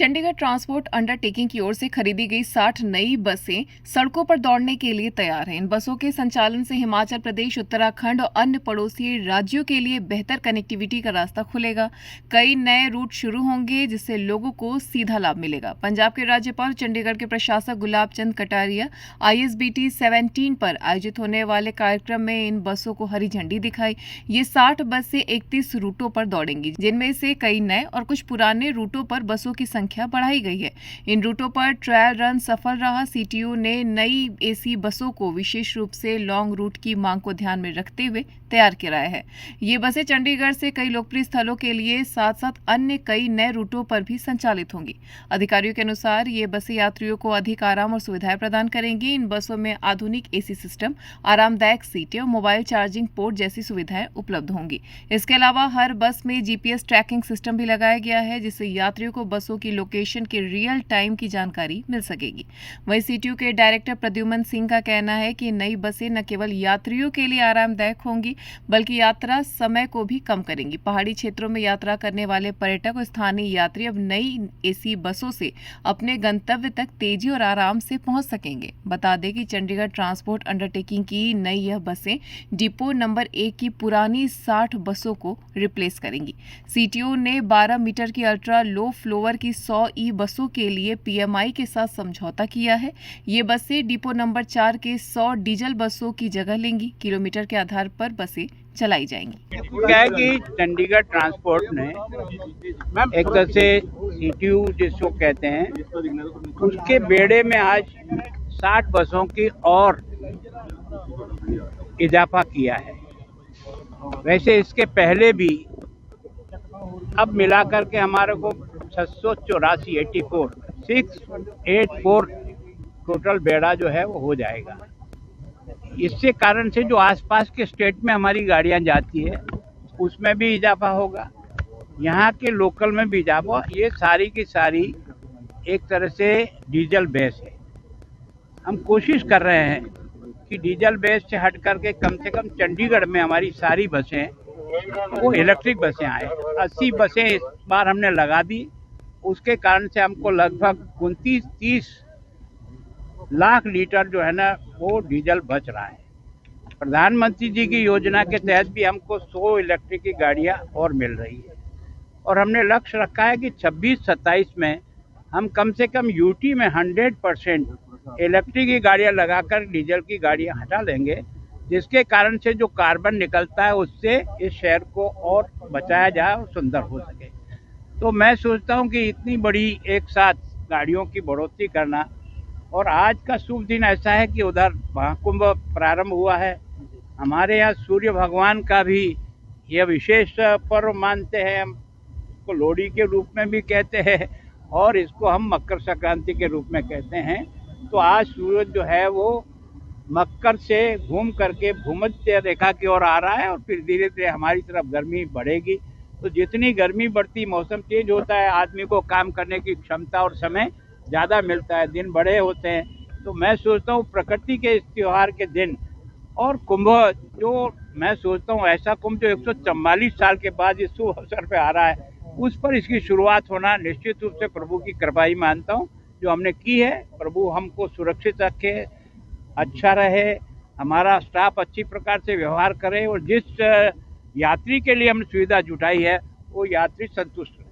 Chandigarh transport undertaking की ओर से खरीदी गई 60 नई बसें सड़कों पर दौड़ने के लिए तैयार हैं। इन बसों के संचालन से हिमाचल प्रदेश, उत्तराखंड और अन्य पड़ोसी राज्यों के लिए बेहतर कनेक्टिविटी का रास्ता खुलेगा। कई नए रूट शुरू होंगे जिससे लोगों को सीधा लाभ मिलेगा। पंजाब के राज्यपाल चंडीगढ़ के प्रशासक गुलाब चंद कटारिया ISBT 17 पर आयोजित होने वाले कार्यक्रम में इन बसों को हरी झंडी दिखाई। ये 60 बसें 31 रूटों पर दौड़ेंगी, जिनमें से कई नए और कुछ पुराने रूटों पर बसों की संख्या बढ़ाई गई है। इन रूटों पर ट्रायल रन सफल रहा। CTU ने नई AC बसों को विशेष रूप से लॉन्ग रूट की मांग को ध्यान में रखते हुए तैयार कराया है। ये बसें चंडीगढ़ से कई लोकप्रिय स्थलों के लिए साथ साथ अन्य कई नए रूटों पर भी संचालित होंगी। अधिकारियों के अनुसार ये बसें यात्रियों को अधिक आराम और सुविधाएं प्रदान करेंगी। इन बसों में आधुनिक AC सिस्टम, आरामदायक सीटें और मोबाइल चार्जिंग पोर्ट जैसी सुविधाएं उपलब्ध होंगी। इसके अलावा हर बस में GPS ट्रैकिंग सिस्टम भी लगाया गया है, जिससे यात्रियों को बसों की लोकेशन के रियल टाइम की जानकारी मिल सकेगी। वहीं CTU के डायरेक्टर प्रद्युमन सिंह का कहना है कि नई बसें न केवल यात्रियों के लिए आरामदायक होंगी बल्कि यात्रा समय को भी कम करेंगी। पहाड़ी क्षेत्रों में यात्रा करने वाले पर्यटक और स्थानीय यात्री अब नई AC बसों से अपने गंतव्य तक तेजी और आराम से पहुंच सकेंगे। बता दें कि चंडीगढ़ ट्रांसपोर्ट अंडरटेकिंग की नई यह बसें डिपो नंबर 1 की पुरानी 60 बसों को रिप्लेस करेंगी। CTU ने 12 मीटर की अल्ट्रा लो फ्लोवर की 100 E बसों के लिए PMI के साथ समझौता किया है। ये बसें डिपो नंबर 4 के 100 डीजल बसों की जगह लेंगी। किलोमीटर के आधार पर बसें चलाई जाएंगी। क्या है कि चंडीगढ़ ट्रांसपोर्ट ने एक तरह से CTU जिसको कहते हैं, उसके बेड़े में आज 60 बसों की और इजाफा किया है। वैसे इसके पहले भी अब मिलाकर के हमारे को 684 टोटल बेड़ा जो है वो हो जाएगा। इससे कारण से जो आसपास के स्टेट में हमारी गाड़ियां जाती है उसमें भी इजाफा होगा, यहाँ के लोकल में भी इजाफा। ये सारी की सारी एक तरह से डीजल बेस है। हम कोशिश कर रहे हैं कि डीजल बेस से हट करके कम से कम चंडीगढ़ में हमारी सारी बसें वो इलेक्ट्रिक बसें आए। 80 बसें इस बार हमने लगा दी। उसके कारण से हमको लगभग 29-30 लाख लीटर जो है ना वो डीजल बच रहा है। प्रधानमंत्री जी की योजना के तहत भी हमको 100 इलेक्ट्रिक की गाड़ियां और मिल रही है और हमने लक्ष्य रखा है कि 26-27 में हम कम से कम UT में 100% इलेक्ट्रिक की गाड़ियां लगाकर डीजल की गाड़ियां हटा देंगे, जिसके कारण से जो कार्बन निकलता है उससे इस शहर को और बचाया जाए और सुंदर हो सके। तो मैं सोचता हूं कि इतनी बड़ी एक साथ गाड़ियों की बढ़ोतरी करना, और आज का शुभ दिन ऐसा है कि उधर महाकुंभ प्रारंभ हुआ है। हमारे यहाँ सूर्य भगवान का भी यह विशेष पर्व मानते हैं। हम इसको लोहड़ी के रूप में भी कहते हैं और इसको हम मकर संक्रांति के रूप में कहते हैं। तो आज सूरज जो है वो मकर से घूम करके भूमध्य रेखा की ओर आ रहा है और फिर धीरे धीरे हमारी तरफ गर्मी बढ़ेगी। तो जितनी गर्मी बढ़ती, मौसम चेंज होता है, आदमी को काम करने की क्षमता और समय ज़्यादा मिलता है, दिन बड़े होते हैं। तो मैं सोचता हूँ प्रकृति के इस त्योहार के दिन और कुंभ, जो मैं सोचता हूँ ऐसा कुंभ जो 144 साल के बाद इस शुभ अवसर पे आ रहा है, उस पर इसकी शुरुआत होना निश्चित रूप से प्रभु की कृपा ही मानता हूँ जो हमने की है। प्रभु हमको सुरक्षित रखे, अच्छा रहे, हमारा स्टाफ अच्छी प्रकार से व्यवहार करे और जिस यात्री के लिए हमने सुविधा जुटाई है वो यात्री संतुष्ट रहे।